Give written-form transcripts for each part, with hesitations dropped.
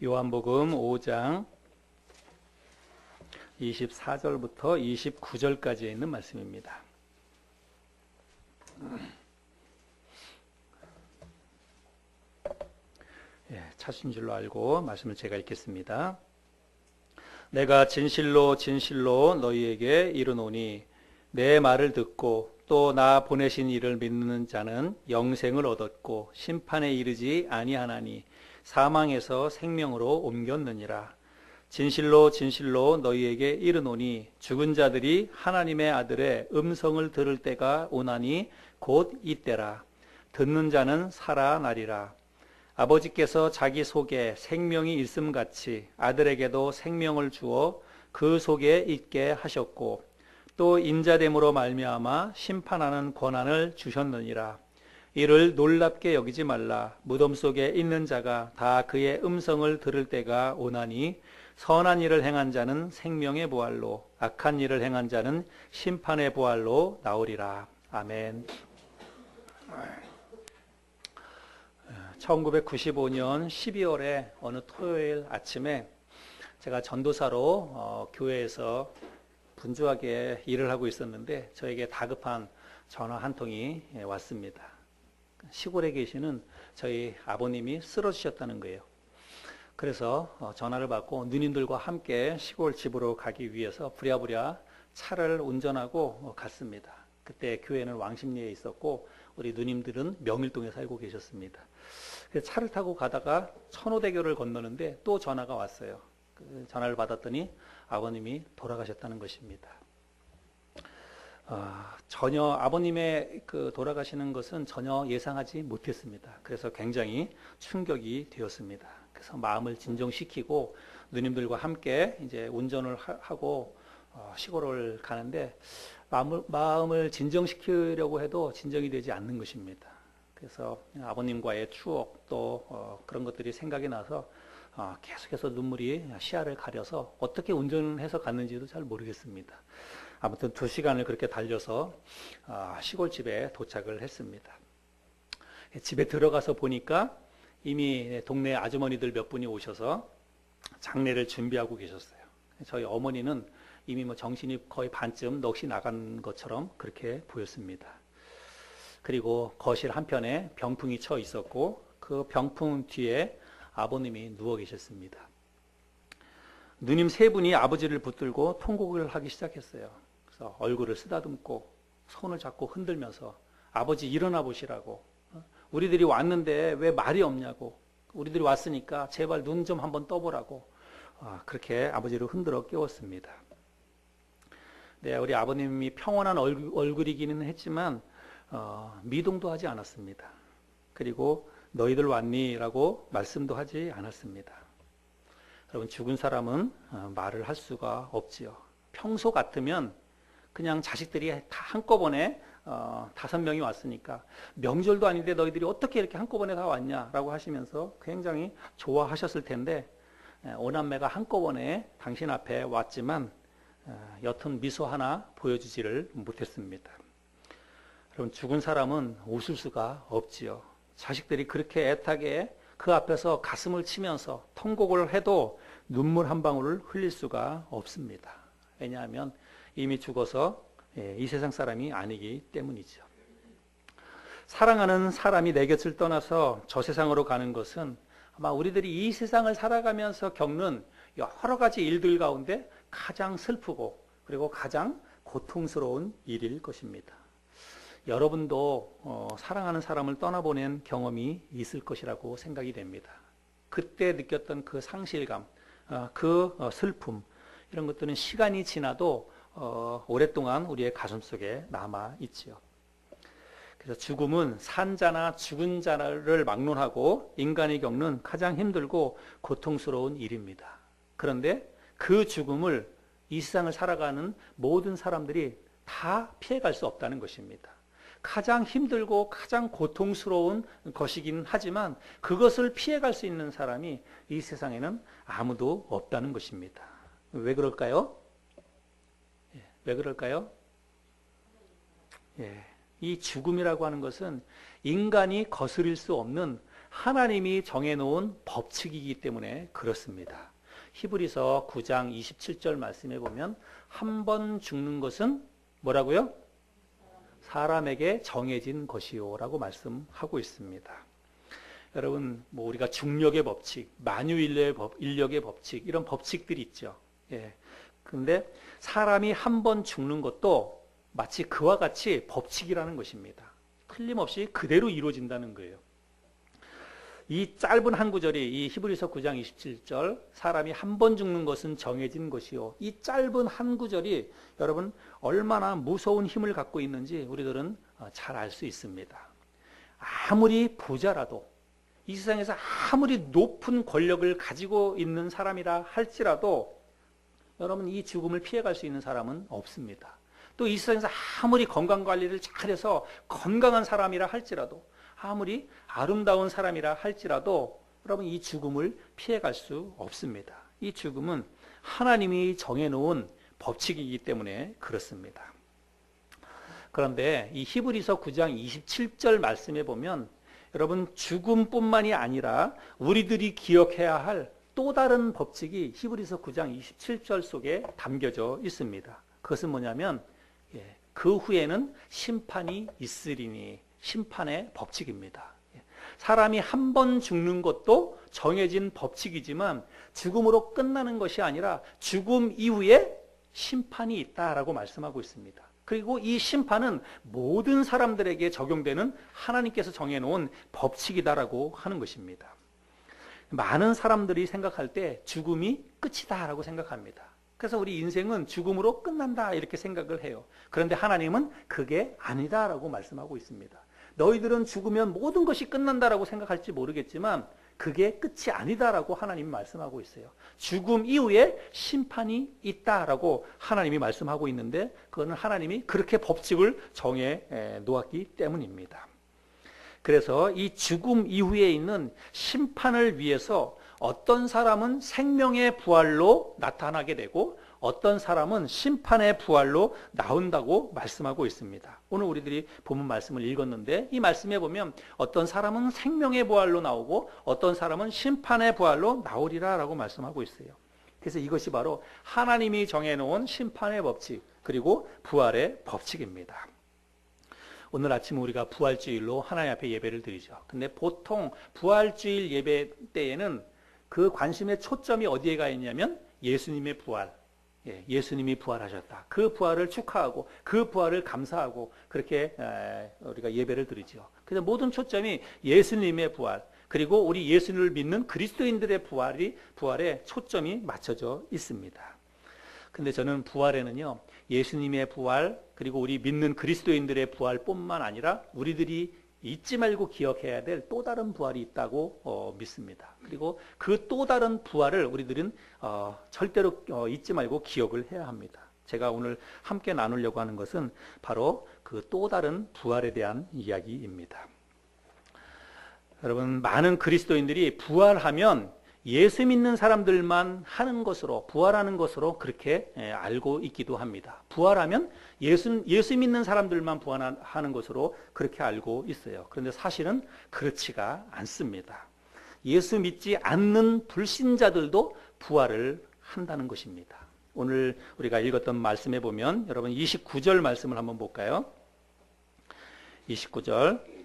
요한복음 5장 24절부터 29절까지에 있는 말씀입니다. 찾으신 줄로 알고 말씀을 제가 읽겠습니다. 내가 진실로 진실로 너희에게 이르노니 내 말을 듣고 또 나 보내신 이를 믿는 자는 영생을 얻었고 심판에 이르지 아니하나니 사망에서 생명으로 옮겼느니라. 진실로 진실로 너희에게 이르노니 죽은 자들이 하나님의 아들의 음성을 들을 때가 오나니 곧 이때라. 듣는 자는 살아나리라. 아버지께서 자기 속에 생명이 있음같이 아들에게도 생명을 주어 그 속에 있게 하셨고 또 인자됨으로 말미암아 심판하는 권한을 주셨느니라. 이를 놀랍게 여기지 말라. 무덤 속에 있는 자가 다 그의 음성을 들을 때가 오나니 선한 일을 행한 자는 생명의 부활로 악한 일을 행한 자는 심판의 부활로 나오리라. 아멘. 1995년 12월에 어느 토요일 아침에 제가 전도사로 교회에서 분주하게 일을 하고 있었는데 저에게 다급한 전화 한 통이 왔습니다. 시골에 계시는 저희 아버님이 쓰러지셨다는 거예요. 그래서 전화를 받고 누님들과 함께 시골 집으로 가기 위해서 부랴부랴 차를 운전하고 갔습니다. 그때 교회는 왕십리에 있었고 우리 누님들은 명일동에 살고 계셨습니다. 그래서 차를 타고 가다가 천호대교를 건너는데 또 전화가 왔어요. 그 전화를 받았더니 아버님이 돌아가셨다는 것입니다. 전혀 아버님의 그 돌아가시는 것은 전혀 예상하지 못했습니다. 그래서 굉장히 충격이 되었습니다. 그래서 마음을 진정시키고 누님들과 함께 이제 운전을 하고 시골을 가는데 마음을 진정시키려고 해도 진정이 되지 않는 것입니다. 그래서 아버님과의 추억 또 그런 것들이 생각이 나서 계속해서 눈물이 시야를 가려서 어떻게 운전해서 갔는지도 잘 모르겠습니다. 아무튼 2시간을 그렇게 달려서 시골집에 도착을 했습니다. 집에 들어가서 보니까 이미 동네 아주머니들 몇 분이 오셔서 장례를 준비하고 계셨어요. 저희 어머니는 이미 정신이 거의 반쯤 넋이 나간 것처럼 그렇게 보였습니다. 그리고 거실 한편에 병풍이 쳐 있었고 그 병풍 뒤에 아버님이 누워 계셨습니다. 누님 3분이 아버지를 붙들고 통곡을 하기 시작했어요. 그래서 얼굴을 쓰다듬고 손을 잡고 흔들면서 아버지 일어나 보시라고, 우리들이 왔는데 왜 말이 없냐고, 우리들이 왔으니까 제발 눈 좀 한번 떠보라고 그렇게 아버지를 흔들어 깨웠습니다. 네, 우리 아버님이 평온한 얼굴이기는 했지만 미동도 하지 않았습니다. 그리고 너희들 왔니? 라고 말씀도 하지 않았습니다. 여러분, 죽은 사람은 말을 할 수가 없지요. 평소 같으면 그냥 자식들이 다 한꺼번에 5명이 왔으니까 명절도 아닌데 너희들이 어떻게 이렇게 한꺼번에 다 왔냐? 라고 하시면서 굉장히 좋아하셨을 텐데 오남매가 한꺼번에 당신 앞에 왔지만 옅은 미소 하나 보여주지를 못했습니다. 여러분, 죽은 사람은 웃을 수가 없지요. 자식들이 그렇게 애타게 그 앞에서 가슴을 치면서 통곡을 해도 눈물 한 방울을 흘릴 수가 없습니다. 왜냐하면 이미 죽어서 이 세상 사람이 아니기 때문이죠. 사랑하는 사람이 내 곁을 떠나서 저 세상으로 가는 것은 아마 우리들이 이 세상을 살아가면서 겪는 여러 가지 일들 가운데 가장 슬프고 그리고 가장 고통스러운 일일 것입니다. 여러분도 사랑하는 사람을 떠나보낸 경험이 있을 것이라고 생각이 됩니다. 그때 느꼈던 그 상실감, 그 슬픔, 이런 것들은 시간이 지나도 오랫동안 우리의 가슴속에 남아있지요. 그래서 죽음은 산 자나 죽은 자를 막론하고 인간이 겪는 가장 힘들고 고통스러운 일입니다. 그런데 그 죽음을 이 세상을 살아가는 모든 사람들이 다 피해갈 수 없다는 것입니다. 가장 힘들고 가장 고통스러운 것이긴 하지만 그것을 피해갈 수 있는 사람이 이 세상에는 아무도 없다는 것입니다. 왜 그럴까요? 왜 그럴까요? 이 죽음이라고 하는 것은 인간이 거스릴 수 없는 하나님이 정해놓은 법칙이기 때문에 그렇습니다. 히브리서 9장 27절 말씀해 보면 한 번 죽는 것은 뭐라고요? 사람에게 정해진 것이요 라고 말씀하고 있습니다. 여러분, 뭐 우리가 중력의 법칙, 만유인력의 법칙, 이런 법칙들이 있죠. 예. 근데 사람이 한 번 죽는 것도 마치 그와 같이 법칙이라는 것입니다. 틀림없이 그대로 이루어진다는 거예요. 이 짧은 한 구절이 이 히브리서 9장 27절 사람이 한 번 죽는 것은 정해진 것이요. 이 짧은 한 구절이 여러분 얼마나 무서운 힘을 갖고 있는지 우리들은 잘 알 수 있습니다. 아무리 부자라도 이 세상에서 아무리 높은 권력을 가지고 있는 사람이라 할지라도 여러분 이 죽음을 피해갈 수 있는 사람은 없습니다. 또 이 세상에서 아무리 건강관리를 잘해서 건강한 사람이라 할지라도 아무리 아름다운 사람이라 할지라도 여러분 이 죽음을 피해갈 수 없습니다. 이 죽음은 하나님이 정해놓은 법칙이기 때문에 그렇습니다. 그런데 이 히브리서 9장 27절 말씀에 보면 여러분 죽음뿐만이 아니라 우리들이 기억해야 할 또 다른 법칙이 히브리서 9장 27절 속에 담겨져 있습니다. 그것은 뭐냐면 그 후에는 심판이 있으리니 심판의 법칙입니다. 사람이 한 번 죽는 것도 정해진 법칙이지만 죽음으로 끝나는 것이 아니라 죽음 이후에 심판이 있다라고 말씀하고 있습니다. 그리고 이 심판은 모든 사람들에게 적용되는 하나님께서 정해놓은 법칙이다라고 하는 것입니다. 많은 사람들이 생각할 때 죽음이 끝이다라고 생각합니다. 그래서 우리 인생은 죽음으로 끝난다 이렇게 생각을 해요. 그런데 하나님은 그게 아니다라고 말씀하고 있습니다. 너희들은 죽으면 모든 것이 끝난다라고 생각할지 모르겠지만 그게 끝이 아니다라고 하나님이 말씀하고 있어요. 죽음 이후에 심판이 있다라고 하나님이 말씀하고 있는데 그거는 하나님이 그렇게 법칙을 정해 놓았기 때문입니다. 그래서 이 죽음 이후에 있는 심판을 위해서 어떤 사람은 생명의 부활로 나타나게 되고 어떤 사람은 심판의 부활로 나온다고 말씀하고 있습니다. 오늘 우리들이 본문 말씀을 읽었는데 이 말씀에 보면 어떤 사람은 생명의 부활로 나오고 어떤 사람은 심판의 부활로 나오리라 라고 말씀하고 있어요. 그래서 이것이 바로 하나님이 정해놓은 심판의 법칙 그리고 부활의 법칙입니다. 오늘 아침 우리가 부활주일로 하나님 앞에 예배를 드리죠. 근데 보통 부활주일 예배 때에는 그 관심의 초점이 어디에 가 있냐면 예수님의 부활, 예수님이 부활하셨다. 그 부활을 축하하고 그 부활을 감사하고 그렇게 우리가 예배를 드리죠. 그래서 모든 초점이 예수님의 부활 그리고 우리 예수님을 믿는 그리스도인들의 부활에 초점이 맞춰져 있습니다. 근데 저는 부활에는요 예수님의 부활 그리고 우리 믿는 그리스도인들의 부활뿐만 아니라 우리들이 잊지 말고 기억해야 될 또 다른 부활이 있다고 믿습니다. 그리고 그 또 다른 부활을 우리들은 절대로 잊지 말고 기억을 해야 합니다. 제가 오늘 함께 나누려고 하는 것은 바로 그 또 다른 부활에 대한 이야기입니다. 여러분 많은 그리스도인들이 부활하면 예수 믿는 사람들만 하는 것으로 부활하는 것으로 그렇게 알고 있기도 합니다. 부활하면 예수 믿는 사람들만 부활하는 것으로 그렇게 알고 있어요. 그런데 사실은 그렇지가 않습니다. 예수 믿지 않는 불신자들도 부활을 한다는 것입니다. 오늘 우리가 읽었던 말씀에 보면 여러분 29절 말씀을 한번 볼까요? 29절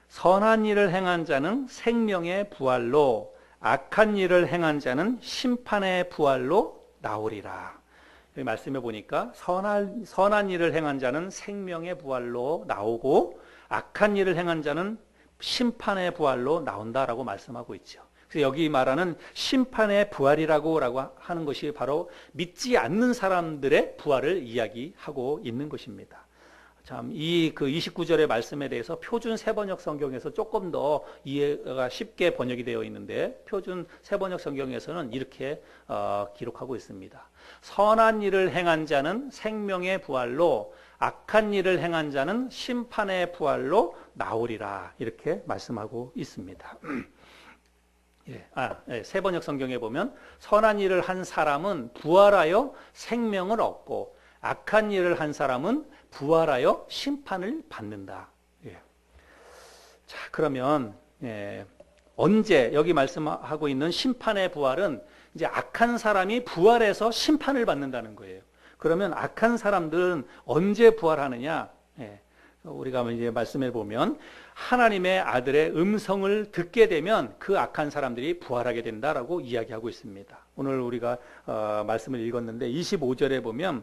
선한 일을 행한 자는 생명의 부활로 악한 일을 행한 자는 심판의 부활로 나오리라. 여기 말씀해 보니까 선한 일을 행한 자는 생명의 부활로 나오고 악한 일을 행한 자는 심판의 부활로 나온다라고 말씀하고 있죠. 그래서 여기 말하는 심판의 부활이라고 하는 것이 바로 믿지 않는 사람들의 부활을 이야기하고 있는 것입니다. 참, 이 29절의 말씀에 대해서 표준 세번역 성경에서 조금 더 이해가 쉽게 번역이 되어 있는데 표준 세번역 성경에서는 이렇게 기록하고 있습니다. 선한 일을 행한 자는 생명의 부활로 악한 일을 행한 자는 심판의 부활로 나오리라 이렇게 말씀하고 있습니다. 세번역 성경에 보면 선한 일을 한 사람은 부활하여 생명을 얻고 악한 일을 한 사람은 부활하여 심판을 받는다. 자, 그러면 언제 여기 말씀하고 있는 심판의 부활은 이제 악한 사람이 부활해서 심판을 받는다는 거예요. 그러면 악한 사람들은 언제 부활하느냐? 우리가 이제 말씀해 보면 하나님의 아들의 음성을 듣게 되면 그 악한 사람들이 부활하게 된다라고 이야기하고 있습니다. 오늘 우리가 말씀을 읽었는데 25절에 보면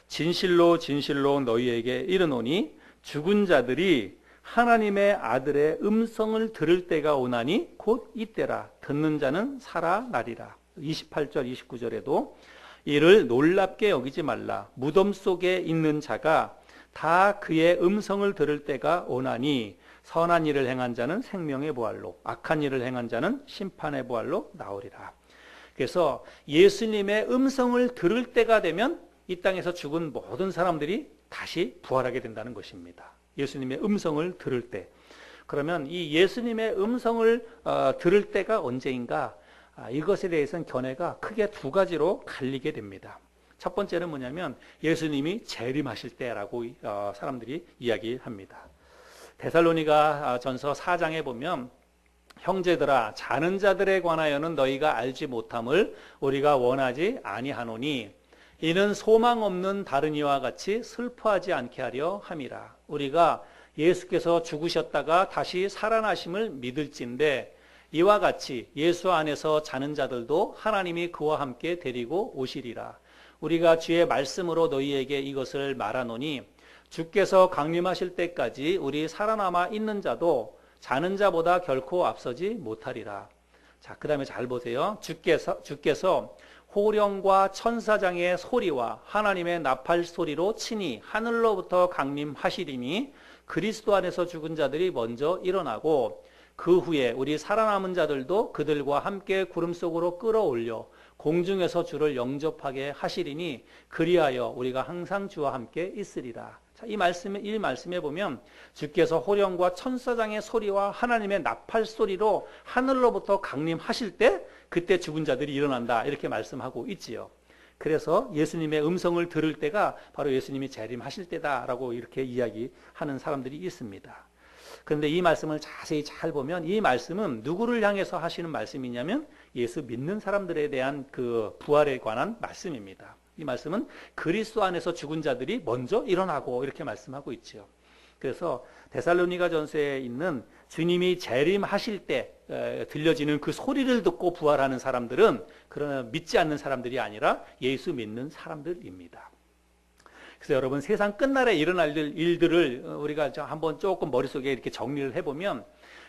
진실로 진실로 너희에게 이르노니 죽은 자들이 하나님의 아들의 음성을 들을 때가 오나니 곧 이때라. 듣는 자는 살아나리라. 28절 29절에도 이를 놀랍게 여기지 말라. 무덤 속에 있는 자가 다 그의 음성을 들을 때가 오나니 선한 일을 행한 자는 생명의 부활로 악한 일을 행한 자는 심판의 부활로 나오리라. 그래서 예수님의 음성을 들을 때가 되면 이 땅에서 죽은 모든 사람들이 다시 부활하게 된다는 것입니다. 예수님의 음성을 들을 때. 그러면 이 예수님의 음성을 들을 때가 언제인가? 이것에 대해서는 견해가 크게 두 가지로 갈리게 됩니다. 첫 번째는 뭐냐면 예수님이 재림하실 때라고 사람들이 이야기합니다. 데살로니가 전서 4장에 보면 형제들아 자는 자들에 관하여는 너희가 알지 못함을 우리가 원하지 아니하노니 이는 소망 없는 다른 이와 같이 슬퍼하지 않게 하려 함이라. 우리가 예수께서 죽으셨다가 다시 살아나심을 믿을진데 이와 같이 예수 안에서 자는 자들도 하나님이 그와 함께 데리고 오시리라. 우리가 주의 말씀으로 너희에게 이것을 말하노니 주께서 강림하실 때까지 우리 살아남아 있는 자도 자는 자보다 결코 앞서지 못하리라. 자, 그 다음에 잘 보세요. 주께서 호령과 천사장의 소리와 하나님의 나팔 소리로 친히 하늘로부터 강림하시리니 그리스도 안에서 죽은 자들이 먼저 일어나고 그 후에 우리 살아남은 자들도 그들과 함께 구름 속으로 끌어올려 공중에서 주를 영접하게 하시리니 그리하여 우리가 항상 주와 함께 있으리라. 자, 이 말씀에 보면 주께서 호령과 천사장의 소리와 하나님의 나팔 소리로 하늘로부터 강림하실 때 그때 죽은 자들이 일어난다 이렇게 말씀하고 있지요. 그래서 예수님의 음성을 들을 때가 바로 예수님이 재림하실 때다라고 이렇게 이야기하는 사람들이 있습니다. 그런데 이 말씀을 자세히 잘 보면 이 말씀은 누구를 향해서 하시는 말씀이냐면 예수 믿는 사람들에 대한 그 부활에 관한 말씀입니다. 이 말씀은 그리스도 안에서 죽은 자들이 먼저 일어나고 이렇게 말씀하고 있죠. 그래서 데살로니가 전서에 있는 주님이 재림하실 때 들려지는 그 소리를 듣고 부활하는 사람들은 그러나 믿지 않는 사람들이 아니라 예수 믿는 사람들입니다. 그래서 여러분 세상 끝날에 일어날 일들을 우리가 한번 조금 머릿속에 이렇게 정리를 해보면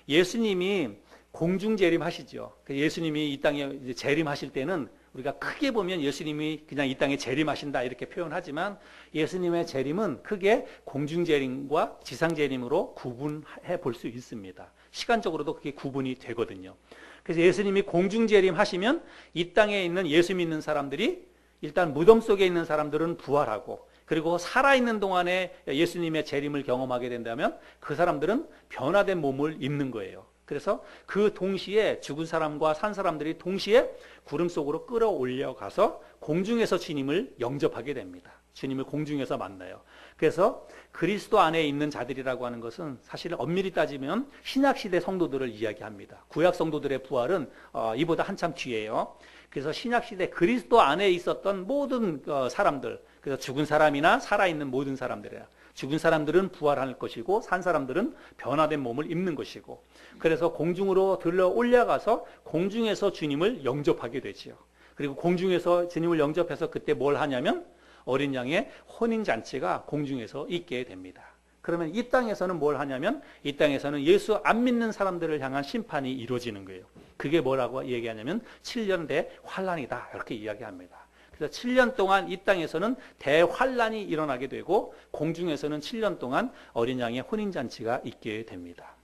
예수님이 공중 재림하시죠. 예수님이 이 땅에 재림하실 때는 우리가 크게 보면 예수님이 그냥 이 땅에 재림하신다 이렇게 표현하지만 예수님의 재림은 크게 공중 재림과 지상 재림으로 구분해 볼 수 있습니다. 시간적으로도 그게 구분이 되거든요. 그래서 예수님이 공중 재림하시면 이 땅에 있는 예수 믿는 사람들이 일단 무덤 속에 있는 사람들은 부활하고 그리고 살아있는 동안에 예수님의 재림을 경험하게 된다면 그 사람들은 변화된 몸을 입는 거예요. 그래서 그 동시에 죽은 사람과 산 사람들이 동시에 구름 속으로 끌어올려 가서 공중에서 주님을 영접하게 됩니다. 주님을 공중에서 만나요. 그래서 그리스도 안에 있는 자들이라고 하는 것은 사실 엄밀히 따지면 신약시대 성도들을 이야기합니다. 구약 성도들의 부활은 이보다 한참 뒤에요. 그래서 신약시대 그리스도 안에 있었던 모든 사람들, 그래서 죽은 사람이나 살아있는 모든 사람들이에요. 죽은 사람들은 부활할 것이고 산 사람들은 변화된 몸을 입는 것이고 그래서 공중으로 들러 올라가서 공중에서 주님을 영접하게 되지요. 그리고 공중에서 주님을 영접해서 그때 뭘 하냐면 어린 양의 혼인잔치가 공중에서 있게 됩니다. 그러면 이 땅에서는 뭘 하냐면 이 땅에서는 예수 안 믿는 사람들을 향한 심판이 이루어지는 거예요. 그게 뭐라고 얘기하냐면 7년 대환란이다 이렇게 이야기합니다. 그래서 7년 동안 이 땅에서는 대환란이 일어나게 되고 공중에서는 7년 동안 어린 양의 혼인잔치가 있게 됩니다.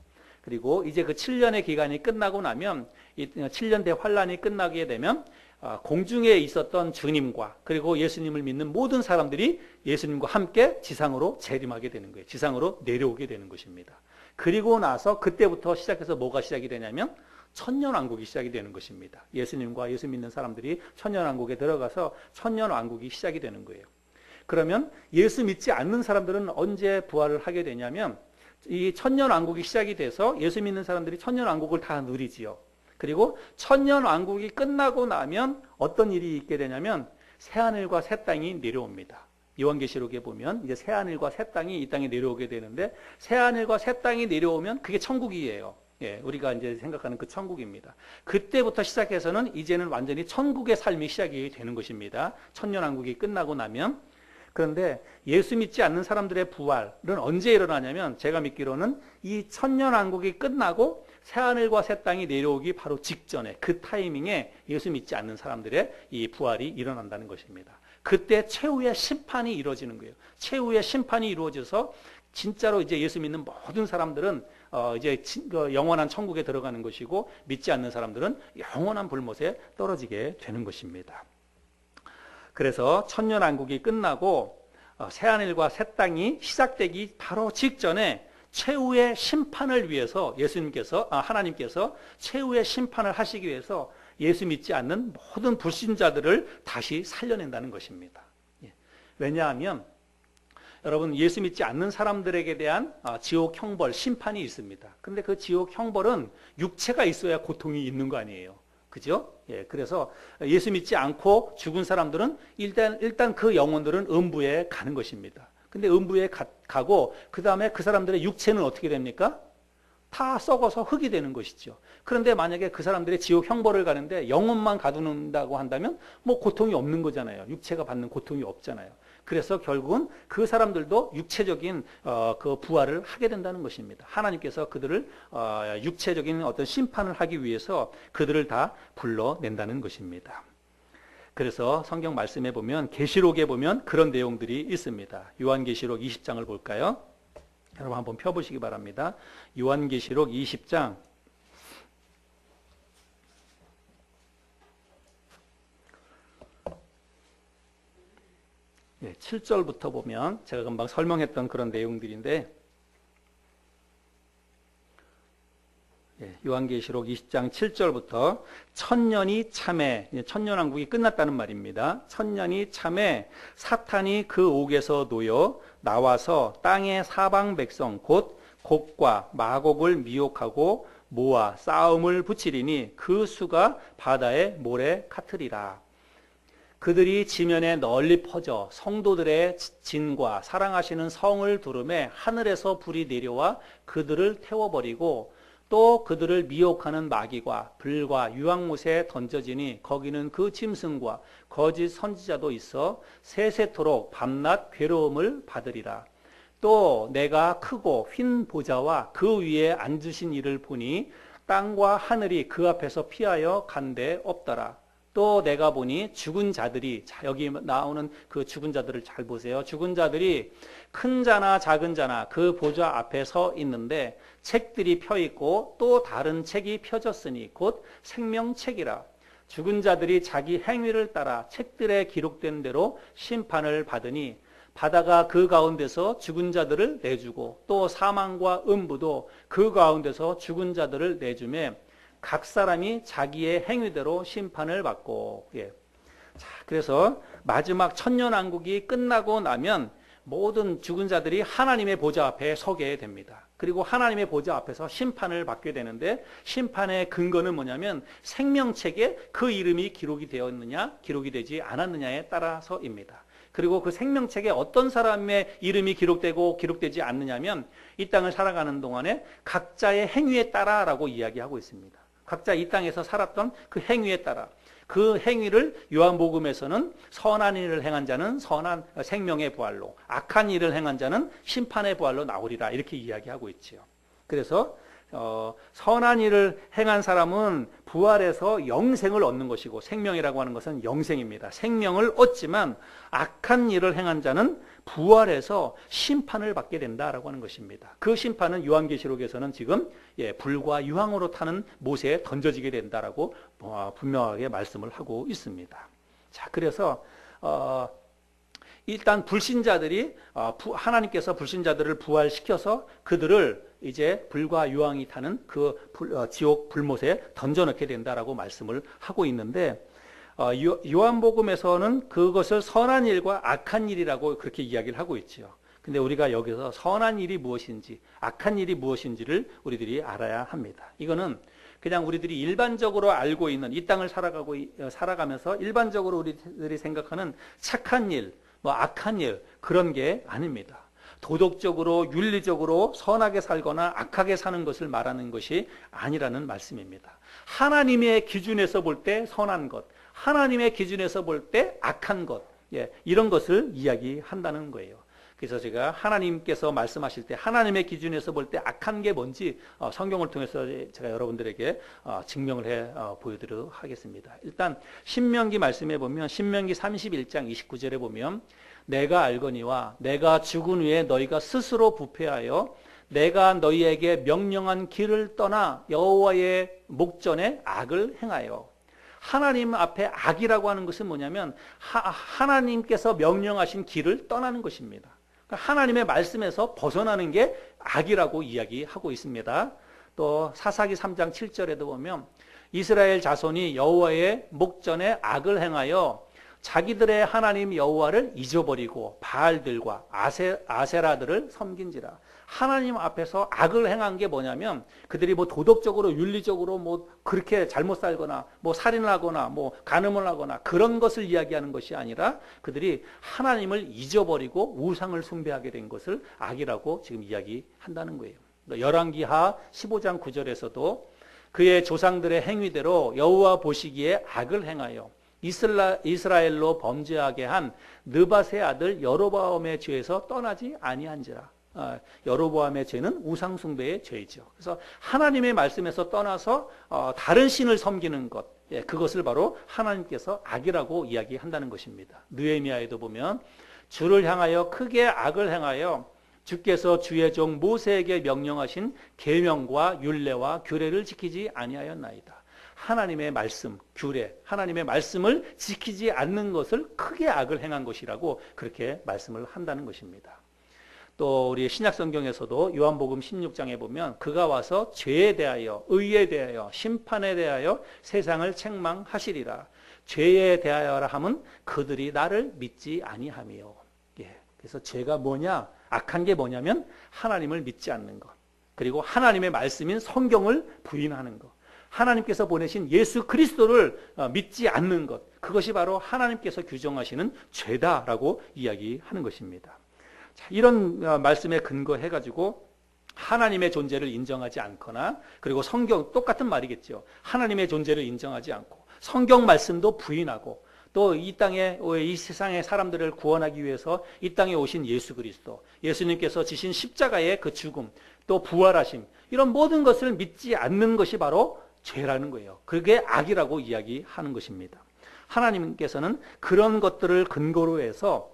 그리고 이제 그 7년의 기간이 끝나고 나면 이 7년 대환란이 끝나게 되면 공중에 있었던 주님과 그리고 예수님을 믿는 모든 사람들이 예수님과 함께 지상으로 재림하게 되는 거예요. 지상으로 내려오게 되는 것입니다. 그리고 나서 그때부터 시작해서 뭐가 시작이 되냐면 천년왕국이 시작이 되는 것입니다. 예수님과 예수 믿는 사람들이 천년왕국에 들어가서 천년왕국이 시작이 되는 거예요. 그러면 예수 믿지 않는 사람들은 언제 부활을 하게 되냐면 이 천년왕국이 시작이 돼서 예수 믿는 사람들이 천년왕국을 다 누리지요. 그리고 천년왕국이 끝나고 나면 어떤 일이 있게 되냐면 새하늘과 새 땅이 내려옵니다. 요한계시록에 보면 이제 새하늘과 새 땅이 이 땅에 내려오게 되는데, 새하늘과 새 땅이 내려오면 그게 천국이에요. 예, 우리가 이제 생각하는 그 천국입니다. 그때부터 시작해서는 이제는 완전히 천국의 삶이 시작이 되는 것입니다. 천년왕국이 끝나고 나면. 그런데 예수 믿지 않는 사람들의 부활은 언제 일어나냐면, 제가 믿기로는 이 천년왕국이 끝나고 새하늘과 새 땅이 내려오기 바로 직전에, 그 타이밍에 예수 믿지 않는 사람들의 이 부활이 일어난다는 것입니다. 그때 최후의 심판이 이루어지는 거예요. 최후의 심판이 이루어져서 진짜로 이제 예수 믿는 모든 사람들은 이제 영원한 천국에 들어가는 것이고, 믿지 않는 사람들은 영원한 불못에 떨어지게 되는 것입니다. 그래서 천년왕국이 끝나고 새하늘과 새 땅이 시작되기 바로 직전에 최후의 심판을 위해서 하나님께서 최후의 심판을 하시기 위해서 예수 믿지 않는 모든 불신자들을 다시 살려낸다는 것입니다. 왜냐하면 여러분, 예수 믿지 않는 사람들에게 대한 지옥 형벌, 심판이 있습니다. 그런데 그 지옥 형벌은 육체가 있어야 고통이 있는 거 아니에요. 그죠? 예, 그래서 예수 믿지 않고 죽은 사람들은 일단 그 영혼들은 음부에 가는 것입니다. 근데 음부에 가고 그 다음에 그 사람들의 육체는 어떻게 됩니까? 다 썩어서 흙이 되는 것이죠. 그런데 만약에 그 사람들의 지옥 형벌을 가는데 영혼만 가두는다고 한다면 뭐 고통이 없는 거잖아요. 육체가 받는 고통이 없잖아요. 그래서 결국은 그 사람들도 육체적인 그 부활을 하게 된다는 것입니다. 하나님께서 그들을 육체적인 어떤 심판을 하기 위해서 그들을 다 불러낸다는 것입니다. 그래서 성경 말씀에 보면, 계시록에 보면 그런 내용들이 있습니다. 요한계시록 20장을 볼까요? 여러분 한번 펴보시기 바랍니다. 요한계시록 20장 7절부터 보면 제가 금방 설명했던 그런 내용들인데, 요한계시록 20장 7절부터 천년이 참에, 천년왕국이 끝났다는 말입니다. 천년이 참에 사탄이 그 옥에서 놓여 나와서 땅의 사방 백성 곧 곡과 마곡을 미혹하고 모아 싸움을 붙이리니 그 수가 바다의 모래 같으리라. 그들이 지면에 널리 퍼져 성도들의 진과 사랑하시는 성을 두름에 하늘에서 불이 내려와 그들을 태워버리고, 또 그들을 미혹하는 마귀과 불과 유황못에 던져지니 거기는 그 짐승과 거짓 선지자도 있어 세세토록 밤낮 괴로움을 받으리라. 또 내가 크고 휜 보좌와 그 위에 앉으신 이를 보니 땅과 하늘이 그 앞에서 피하여 간데 없더라. 또 내가 보니 죽은 자들이, 여기 나오는 그 죽은 자들을 잘 보세요. 죽은 자들이 큰 자나 작은 자나 그 보좌 앞에 서 있는데 책들이 펴 있고 또 다른 책이 펴졌으니 곧 생명책이라. 죽은 자들이 자기 행위를 따라 책들에 기록된 대로 심판을 받으니 바다가 그 가운데서 죽은 자들을 내주고 또 사망과 음부도 그 가운데서 죽은 자들을 내주매 각 사람이 자기의 행위대로 심판을 받고. 자, 그래서 마지막 천년왕국이 끝나고 나면 모든 죽은 자들이 하나님의 보좌 앞에 서게 됩니다. 그리고 하나님의 보좌 앞에서 심판을 받게 되는데, 심판의 근거는 뭐냐면 생명책에 그 이름이 기록이 되었느냐 기록이 되지 않았느냐에 따라서입니다. 그리고 그 생명책에 어떤 사람의 이름이 기록되고 기록되지 않느냐면 이 땅을 살아가는 동안에 각자의 행위에 따라라고 이야기하고 있습니다. 각자 이 땅에서 살았던 그 행위에 따라, 그 행위를 요한복음에서는 선한 일을 행한 자는 선한 생명의 부활로, 악한 일을 행한 자는 심판의 부활로 나오리라, 이렇게 이야기하고 있지요. 그래서 선한 일을 행한 사람은 부활해서 영생을 얻는 것이고, 생명이라고 하는 것은 영생입니다. 생명을 얻지만 악한 일을 행한 자는 부활해서 심판을 받게 된다라고 하는 것입니다. 그 심판은 요한계시록에서는 지금 불과 유황으로 타는 못에 던져지게 된다라고 분명하게 말씀을 하고 있습니다. 자, 그래서 일단 불신자들이 하나님께서 불신자들을 부활시켜서 그들을 이제 불과 유황이 타는 그 지옥 불못에 던져넣게 된다라고 말씀을 하고 있는데, 요한복음에서는 그것을 선한 일과 악한 일이라고 그렇게 이야기를 하고 있죠. 근데 우리가 여기서 선한 일이 무엇인지 악한 일이 무엇인지를 우리들이 알아야 합니다. 이거는 그냥 우리들이 일반적으로 알고 있는 이 땅을 살아가면서 일반적으로 우리들이 생각하는 착한 일, 뭐 악한 일 그런 게 아닙니다. 도덕적으로 윤리적으로 선하게 살거나 악하게 사는 것을 말하는 것이 아니라는 말씀입니다. 하나님의 기준에서 볼 때 선한 것, 하나님의 기준에서 볼 때 악한 것, 이런 것을 이야기한다는 거예요. 그래서 제가 하나님께서 말씀하실 때 하나님의 기준에서 볼 때 악한 게 뭔지 성경을 통해서 제가 여러분들에게 증명을 해 보여드리도록 하겠습니다. 일단 신명기 말씀에 보면 신명기 31장 29절에 보면 내가 알거니와 내가 죽은 후에 너희가 스스로 부패하여 내가 너희에게 명령한 길을 떠나 여호와의 목전에 악을 행하여. 하나님 앞에 악이라고 하는 것은 뭐냐면 하나님께서 명령하신 길을 떠나는 것입니다. 하나님의 말씀에서 벗어나는 게 악이라고 이야기하고 있습니다. 또 사사기 3장 7절에도 보면 이스라엘 자손이 여호와의 목전에 악을 행하여 자기들의 하나님 여호와를 잊어버리고 바알들과 아세라들을 섬긴지라. 하나님 앞에서 악을 행한 게 뭐냐면 그들이 뭐 도덕적으로 윤리적으로 뭐 그렇게 잘못 살거나 뭐 살인을 하거나 뭐 간음을 하거나 그런 것을 이야기하는 것이 아니라 그들이 하나님을 잊어버리고 우상을 숭배하게 된 것을 악이라고 지금 이야기한다는 거예요. 열왕기하 15장 9절에서도 그의 조상들의 행위대로 여호와 보시기에 악을 행하여 이스라엘로 범죄하게 한 느밧의 아들 여로보암의 죄에서 떠나지 아니한지라. 여로보암의 죄는 우상 숭배의 죄이죠. 그래서 하나님의 말씀에서 떠나서 다른 신을 섬기는 것, 그것을 바로 하나님께서 악이라고 이야기한다는 것입니다. 느헤미야에도 보면 주를 향하여 크게 악을 행하여 주께서 주의 종 모세에게 명령하신 계명과 율례와 규례를 지키지 아니하였나이다. 하나님의 말씀, 규례, 하나님의 말씀을 지키지 않는 것을 크게 악을 행한 것이라고 그렇게 말씀을 한다는 것입니다. 또 우리 신약성경에서도 요한복음 16장에 보면 그가 와서 죄에 대하여, 의에 대하여, 심판에 대하여 세상을 책망하시리라. 죄에 대하여라 함은 그들이 나를 믿지 아니하며. 그래서 죄가 뭐냐? 악한 게 뭐냐면 하나님을 믿지 않는 것. 그리고 하나님의 말씀인 성경을 부인하는 것. 하나님께서 보내신 예수 그리스도를 믿지 않는 것. 그것이 바로 하나님께서 규정하시는 죄다라고 이야기하는 것입니다. 자, 이런 말씀에 근거해가지고 하나님의 존재를 인정하지 않거나 그리고 성경 똑같은 말이겠죠. 하나님의 존재를 인정하지 않고 성경 말씀도 부인하고 또 이 땅에 이 세상의 사람들을 구원하기 위해서 이 땅에 오신 예수 그리스도, 예수님께서 지신 십자가의 그 죽음, 또 부활하심 이런 모든 것을 믿지 않는 것이 바로 죄라는 거예요. 그게 악이라고 이야기하는 것입니다. 하나님께서는 그런 것들을 근거로 해서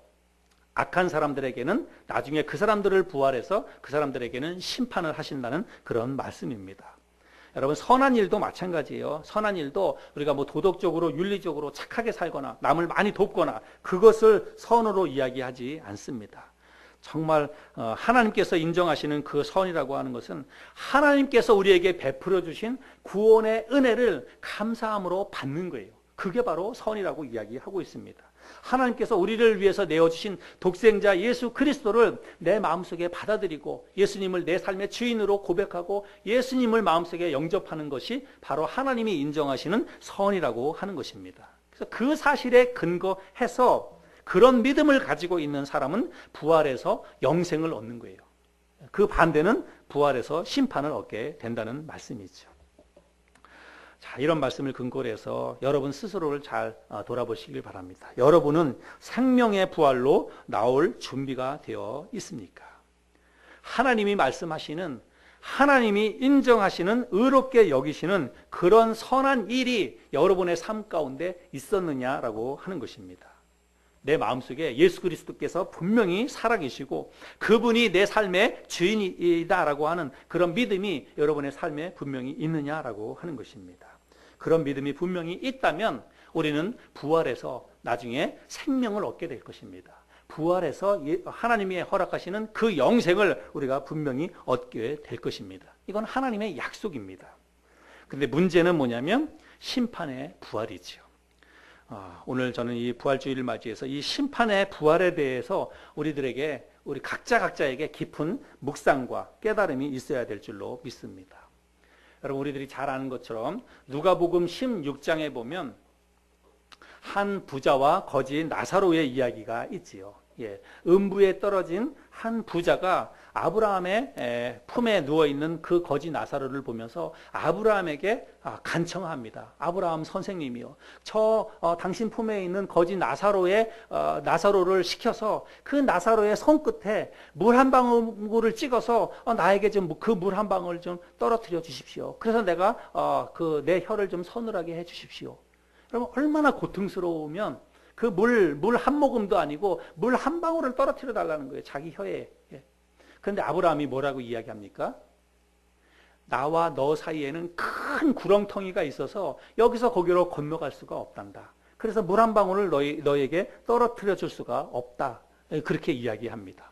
악한 사람들에게는 나중에 그 사람들을 부활해서 그 사람들에게는 심판을 하신다는 그런 말씀입니다. 여러분 선한 일도 마찬가지예요. 선한 일도 우리가 뭐 도덕적으로 윤리적으로 착하게 살거나 남을 많이 돕거나 그것을 선으로 이야기하지 않습니다. 정말 하나님께서 인정하시는 그 선이라고 하는 것은 하나님께서 우리에게 베풀어 주신 구원의 은혜를 감사함으로 받는 거예요. 그게 바로 선이라고 이야기하고 있습니다. 하나님께서 우리를 위해서 내어주신 독생자 예수 그리스도를 내 마음속에 받아들이고 예수님을 내 삶의 주인으로 고백하고 예수님을 마음속에 영접하는 것이 바로 하나님이 인정하시는 선이라고 하는 것입니다. 그래서 그 사실에 근거해서 그런 믿음을 가지고 있는 사람은 부활해서 영생을 얻는 거예요. 그 반대는 부활해서 심판을 얻게 된다는 말씀이죠. 자, 이런 말씀을 근거로 해서 여러분 스스로를 잘 돌아보시길 바랍니다. 여러분은 생명의 부활로 나올 준비가 되어 있습니까? 하나님이 말씀하시는, 하나님이 인정하시는, 의롭게 여기시는 그런 선한 일이 여러분의 삶 가운데 있었느냐라고 하는 것입니다. 내 마음속에 예수 그리스도께서 분명히 살아계시고 그분이 내 삶의 주인이다라고 하는 그런 믿음이 여러분의 삶에 분명히 있느냐라고 하는 것입니다. 그런 믿음이 분명히 있다면 우리는 부활해서 나중에 생명을 얻게 될 것입니다. 부활해서 하나님이 허락하시는 그 영생을 우리가 분명히 얻게 될 것입니다. 이건 하나님의 약속입니다. 그런데 문제는 뭐냐면 심판의 부활이죠. 오늘 저는 이 부활주의를 맞이해서 이 심판의 부활에 대해서 우리 각자에게 깊은 묵상과 깨달음이 있어야 될 줄로 믿습니다. 여러분, 우리들이 잘 아는 것처럼 누가복음 16장에 보면 한 부자와 거지 나사로의 이야기가 있지요. 음부에 떨어진 한 부자가 아브라함의 품에 누워있는 그 거지 나사로를 보면서 아브라함에게 간청합니다. 아브라함 선생님이요, 당신 품에 있는 거지 나사로를 시켜서 그 나사로의 손끝에 물 한 방울을 찍어서 나에게 좀 그 물 한 방울 좀 떨어뜨려 주십시오. 그래서 내가 내 혀를 좀 서늘하게 해 주십시오. 여러분, 얼마나 고통스러우면 그 물 한 모금도 아니고 물 한 방울을 떨어뜨려 달라는 거예요, 자기 혀에. 그런데 아브라함이 뭐라고 이야기합니까? 나와 너 사이에는 큰 구렁텅이가 있어서 여기서 거기로 건너갈 수가 없단다. 그래서 물 한 방울을 너에게 떨어뜨려 줄 수가 없다. 그렇게 이야기합니다.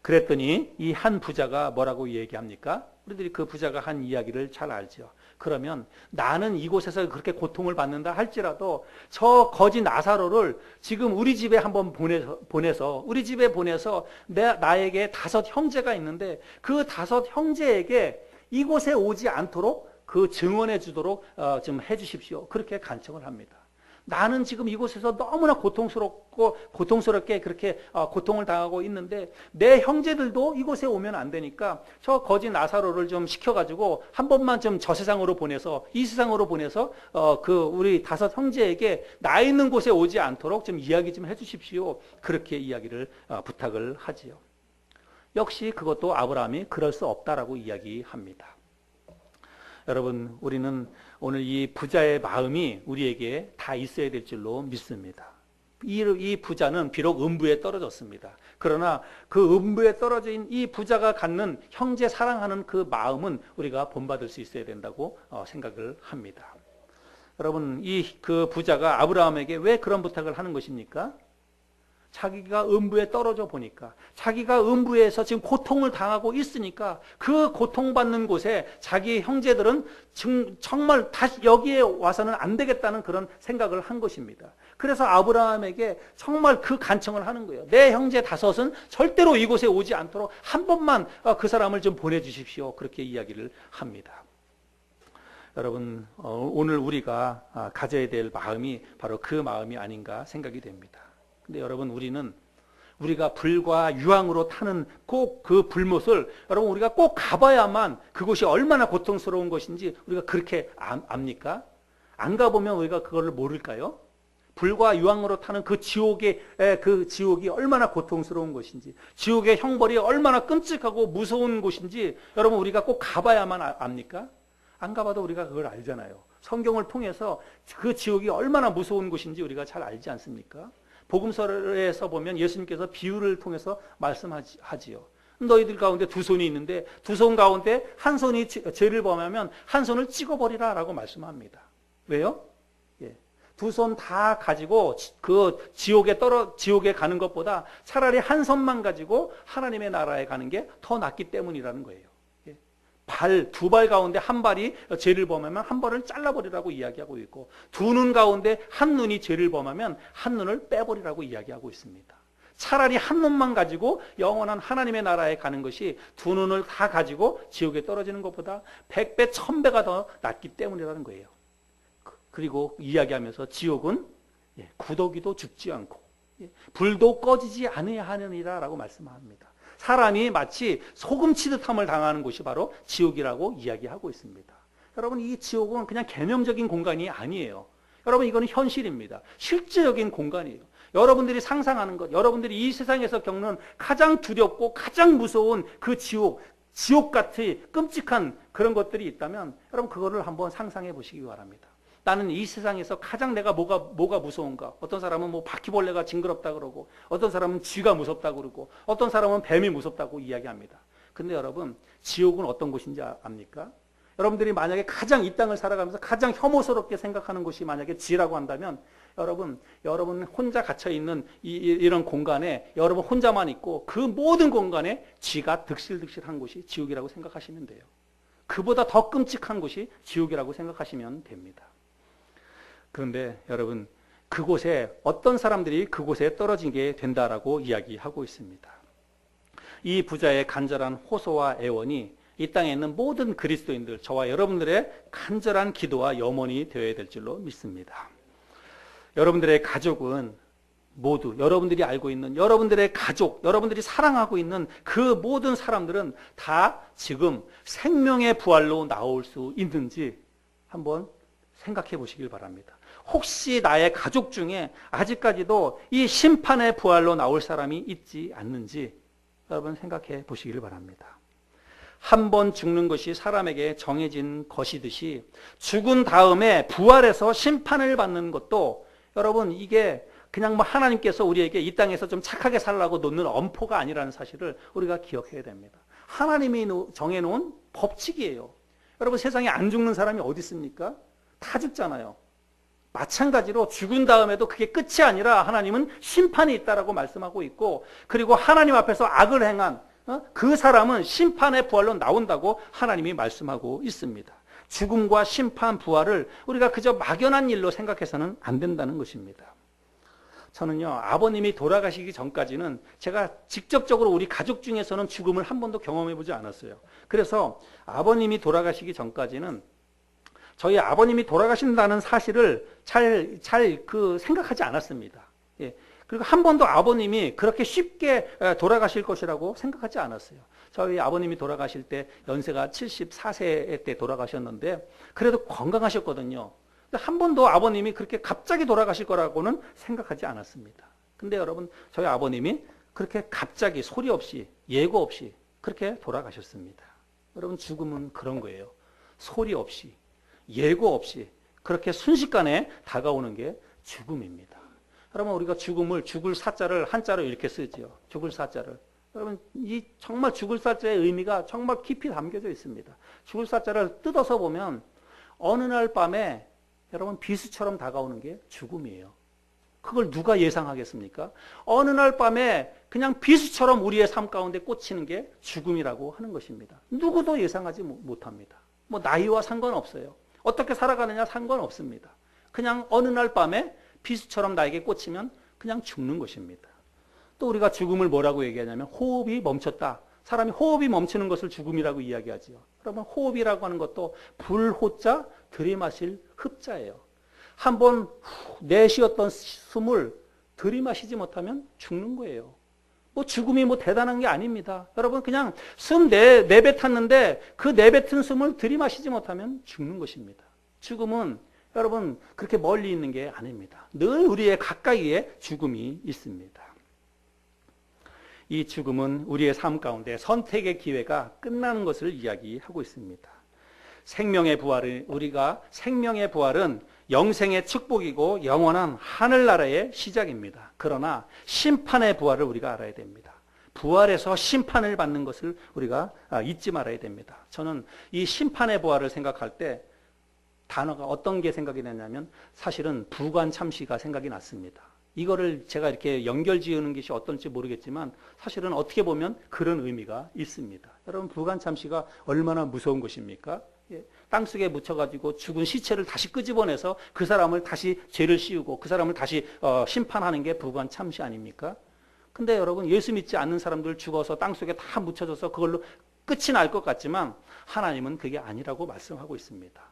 그랬더니 이 한 부자가 뭐라고 얘기합니까? 우리들이 그 부자가 한 이야기를 잘 알죠. 그러면 나는 이곳에서 그렇게 고통을 받는다 할지라도 저 거지 나사로를 지금 우리 집에 한번 보내서 우리 집에 보내서 나에게 5 형제가 있는데 그 5 형제에게 이곳에 오지 않도록 그 증언해 주도록 좀 해주십시오. 그렇게 간청을 합니다. 나는 지금 이곳에서 너무나 고통스럽게 그렇게 고통을 당하고 있는데 내 형제들도 이곳에 오면 안 되니까 저 거지 나사로를 좀 시켜가지고 한 번만 좀 저 세상으로 보내서 이 세상으로 보내서 우리 5 형제에게 나 있는 곳에 오지 않도록 좀 이야기 좀 해주십시오. 그렇게 이야기를 부탁을 하지요. 역시 그것도 아브라함이 그럴 수 없다라고 이야기합니다. 여러분, 우리는 오늘 이 부자의 마음이 우리에게 다 있어야 될 줄로 믿습니다. 이 부자는 비록 음부에 떨어졌습니다. 그러나 그 음부에 떨어진 이 부자가 갖는 형제 사랑하는 그 마음은 우리가 본받을 수 있어야 된다고 생각을 합니다. 여러분, 그 부자가 아브라함에게 왜 그런 부탁을 하는 것입니까? 자기가 음부에 떨어져 보니까, 자기가 음부에서 지금 고통을 당하고 있으니까 그 고통받는 곳에 자기 형제들은 정말 다시 여기에 와서는 안 되겠다는 그런 생각을 한 것입니다. 그래서 아브라함에게 정말 그 간청을 하는 거예요. 내 형제 5은 절대로 이곳에 오지 않도록 한 번만 그 사람을 좀 보내주십시오. 그렇게 이야기를 합니다. 여러분, 오늘 우리가 가져야 될 마음이 바로 그 마음이 아닌가 생각이 됩니다. 근데 여러분, 우리가 불과 유황으로 타는 꼭 그 불못을 여러분 우리가 꼭 가봐야만 그곳이 얼마나 고통스러운 것인지 우리가 그렇게 압니까? 안 가보면 우리가 그거를 모를까요? 불과 유황으로 타는 그 지옥이 얼마나 고통스러운 것인지, 지옥의 형벌이 얼마나 끔찍하고 무서운 곳인지 여러분 우리가 꼭 가봐야만 압니까? 안 가봐도 우리가 그걸 알잖아요. 성경을 통해서 그 지옥이 얼마나 무서운 곳인지 우리가 잘 알지 않습니까? 복음서에서 보면 예수님께서 비유를 통해서 말씀하지요. 너희들 가운데 2 손이 있는데 2 손 가운데 한 손이 죄를 범하면 한 손을 찍어버리라 라고 말씀합니다. 왜요? 2 손 다 가지고 그 지옥에 가는 것보다 차라리 한 손만 가지고 하나님의 나라에 가는 게 더 낫기 때문이라는 거예요. 2 발 가운데 한 발이 죄를 범하면 한 발을 잘라버리라고 이야기하고 있고, 2 눈 가운데 한 눈이 죄를 범하면 한 눈을 빼버리라고 이야기하고 있습니다. 차라리 한 눈만 가지고 영원한 하나님의 나라에 가는 것이 2 눈을 다 가지고 지옥에 떨어지는 것보다 100배, 1000배가 더 낫기 때문이라는 거예요. 그리고 이야기하면서 지옥은 구더기도 죽지 않고 불도 꺼지지 아니하느니라 라고 말씀합니다. 사람이 마치 소금 치듯함을 당하는 곳이 바로 지옥이라고 이야기하고 있습니다. 여러분, 이 지옥은 그냥 개념적인 공간이 아니에요. 여러분, 이거는 현실입니다. 실제적인 공간이에요. 여러분들이 상상하는 것, 여러분들이 이 세상에서 겪는 가장 두렵고 가장 무서운 그 지옥같이 끔찍한 그런 것들이 있다면 여러분 그거를 한번 상상해 보시기 바랍니다. 나는 이 세상에서 가장 내가 뭐가 무서운가? 어떤 사람은 뭐 바퀴벌레가 징그럽다 그러고, 어떤 사람은 쥐가 무섭다 그러고, 어떤 사람은 뱀이 무섭다고 이야기합니다. 근데 여러분, 지옥은 어떤 곳인지 압니까? 여러분들이 만약에 가장 이 땅을 살아가면서 가장 혐오스럽게 생각하는 곳이 만약에 지라고 한다면 여러분 혼자 갇혀 있는 이런 공간에 여러분 혼자만 있고 그 모든 공간에 쥐가 득실득실한 곳이 지옥이라고 생각하시면 돼요. 그보다 더 끔찍한 곳이 지옥이라고 생각하시면 됩니다. 그런데 여러분, 그곳에 어떤 사람들이 그곳에 떨어지게 된다라고 이야기하고 있습니다. 이 부자의 간절한 호소와 애원이 이 땅에 있는 모든 그리스도인들, 저와 여러분들의 간절한 기도와 염원이 되어야 될 줄로 믿습니다. 여러분들의 가족은 모두 여러분들이 알고 있는 여러분들의 가족, 여러분들이 사랑하고 있는 그 모든 사람들은 다 지금 생명의 부활로 나올 수 있는지 한번 생각해 보시길 바랍니다. 혹시 나의 가족 중에 아직까지도 이 심판의 부활로 나올 사람이 있지 않는지 여러분 생각해 보시길 바랍니다. 한 번 죽는 것이 사람에게 정해진 것이듯이 죽은 다음에 부활해서 심판을 받는 것도 여러분 이게 그냥 뭐 하나님께서 우리에게 이 땅에서 좀 착하게 살라고 놓는 엄포가 아니라는 사실을 우리가 기억해야 됩니다. 하나님이 정해놓은 법칙이에요. 여러분 세상에 안 죽는 사람이 어디 있습니까? 다 죽잖아요. 마찬가지로 죽은 다음에도 그게 끝이 아니라 하나님은 심판이 있다라고 말씀하고 있고, 그리고 하나님 앞에서 악을 행한 그 사람은 심판의 부활로 나온다고 하나님이 말씀하고 있습니다. 죽음과 심판, 부활을 우리가 그저 막연한 일로 생각해서는 안 된다는 것입니다. 저는요, 아버님이 돌아가시기 전까지는 제가 직접적으로 우리 가족 중에서는 죽음을 한 번도 경험해 보지 않았어요. 그래서 아버님이 돌아가시기 전까지는 저희 아버님이 돌아가신다는 사실을 잘 생각하지 않았습니다. 예. 그리고 한 번도 아버님이 그렇게 쉽게 돌아가실 것이라고 생각하지 않았어요. 저희 아버님이 돌아가실 때 연세가 74세 때 돌아가셨는데 그래도 건강하셨거든요. 한 번도 아버님이 그렇게 갑자기 돌아가실 거라고는 생각하지 않았습니다. 근데 여러분, 저희 아버님이 그렇게 갑자기 소리 없이 예고 없이 그렇게 돌아가셨습니다. 여러분, 죽음은 그런 거예요. 소리 없이 예고 없이 그렇게 순식간에 다가오는 게 죽음입니다. 여러분, 우리가 죽음을, 죽을 사자를 한자로 이렇게 쓰지요. 죽을 사자를. 여러분, 이 정말 죽을 사자의 의미가 정말 깊이 담겨져 있습니다. 죽을 사자를 뜯어서 보면 어느 날 밤에 여러분 비수처럼 다가오는 게 죽음이에요. 그걸 누가 예상하겠습니까? 어느 날 밤에 그냥 비수처럼 우리의 삶 가운데 꽂히는 게 죽음이라고 하는 것입니다. 누구도 예상하지 못합니다. 뭐 나이와 상관없어요. 어떻게 살아가느냐 상관없습니다. 그냥 어느 날 밤에 비수처럼 나에게 꽂히면 그냥 죽는 것입니다. 또 우리가 죽음을 뭐라고 얘기하냐면 호흡이 멈췄다. 사람이 호흡이 멈추는 것을 죽음이라고 이야기하지요. 여러분, 호흡이라고 하는 것도 불호자, 들이마실 흡자예요. 한번 내쉬었던 숨을 들이마시지 못하면 죽는 거예요. 뭐 죽음이 뭐 대단한 게 아닙니다. 여러분, 그냥 숨 내뱉었는데 그 내뱉은 숨을 들이마시지 못하면 죽는 것입니다. 죽음은 여러분 그렇게 멀리 있는 게 아닙니다. 늘 우리의 가까이에 죽음이 있습니다. 이 죽음은 우리의 삶 가운데 선택의 기회가 끝나는 것을 이야기하고 있습니다. 생명의 부활은 영생의 축복이고 영원한 하늘나라의 시작입니다. 그러나 심판의 부활을 우리가 알아야 됩니다. 부활에서 심판을 받는 것을 우리가 잊지 말아야 됩니다. 저는 이 심판의 부활을 생각할 때 단어가 어떤 게 생각이 나냐면 사실은 부관참시가 생각이 났습니다. 이거를 제가 이렇게 연결 지으는 것이 어떤지 모르겠지만 사실은 어떻게 보면 그런 의미가 있습니다. 여러분, 부관참시가 얼마나 무서운 것입니까? 땅속에 묻혀가지고 죽은 시체를 다시 끄집어내서 그 사람을 다시 죄를 씌우고 그 사람을 다시 심판하는 게 부관참시 아닙니까? 근데 여러분, 예수 믿지 않는 사람들 죽어서 땅속에 다 묻혀져서 그걸로 끝이 날 것 같지만 하나님은 그게 아니라고 말씀하고 있습니다.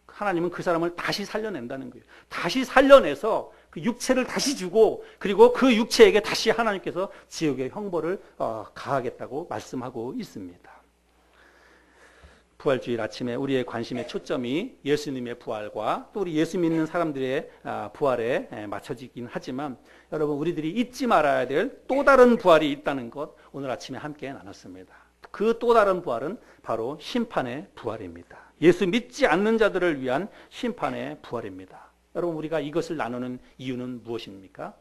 하나님은 그 사람을 다시 살려낸다는 거예요. 다시 살려내서 그 육체를 다시 주고 그리고 그 육체에게 다시 하나님께서 지옥의 형벌을 가하겠다고 말씀하고 있습니다. 부활주일 아침에 우리의 관심의 초점이 예수님의 부활과 또 우리 예수 믿는 사람들의 부활에 맞춰지긴 하지만 여러분, 우리들이 잊지 말아야 될 또 다른 부활이 있다는 것 오늘 아침에 함께 나눴습니다. 그 또 다른 부활은 바로 심판의 부활입니다. 예수 믿지 않는 자들을 위한 심판의 부활입니다. 여러분, 우리가 이것을 나누는 이유는 무엇입니까?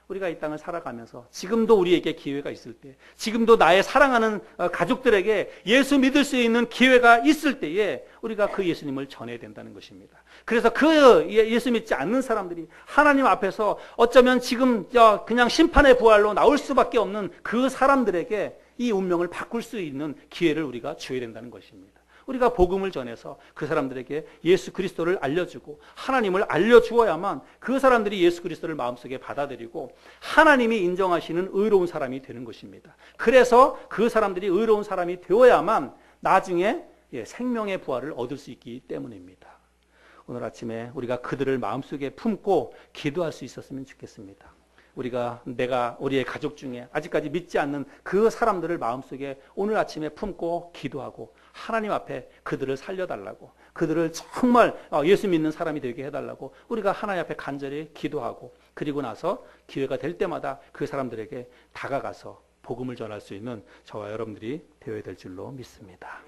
우리가 이 땅을 살아가면서 지금도 우리에게 기회가 있을 때, 지금도 나의 사랑하는 가족들에게 예수 믿을 수 있는 기회가 있을 때에 우리가 그 예수님을 전해야 된다는 것입니다. 그래서 그 예수 믿지 않는 사람들이 하나님 앞에서 어쩌면 지금 그냥 심판의 부활로 나올 수밖에 없는 그 사람들에게 이 운명을 바꿀 수 있는 기회를 우리가 줘야 된다는 것입니다. 우리가 복음을 전해서 그 사람들에게 예수 그리스도를 알려주고 하나님을 알려주어야만 그 사람들이 예수 그리스도를 마음속에 받아들이고 하나님이 인정하시는 의로운 사람이 되는 것입니다. 그래서 그 사람들이 의로운 사람이 되어야만 나중에 생명의 부활을 얻을 수 있기 때문입니다. 오늘 아침에 우리가 그들을 마음속에 품고 기도할 수 있었으면 좋겠습니다. 우리의 가족 중에 아직까지 믿지 않는 그 사람들을 마음속에 오늘 아침에 품고 기도하고 하나님 앞에 그들을 살려달라고, 그들을 정말 예수 믿는 사람이 되게 해달라고 우리가 하나님 앞에 간절히 기도하고, 그리고 나서 기회가 될 때마다 그 사람들에게 다가가서 복음을 전할 수 있는 저와 여러분들이 되어야 될 줄로 믿습니다.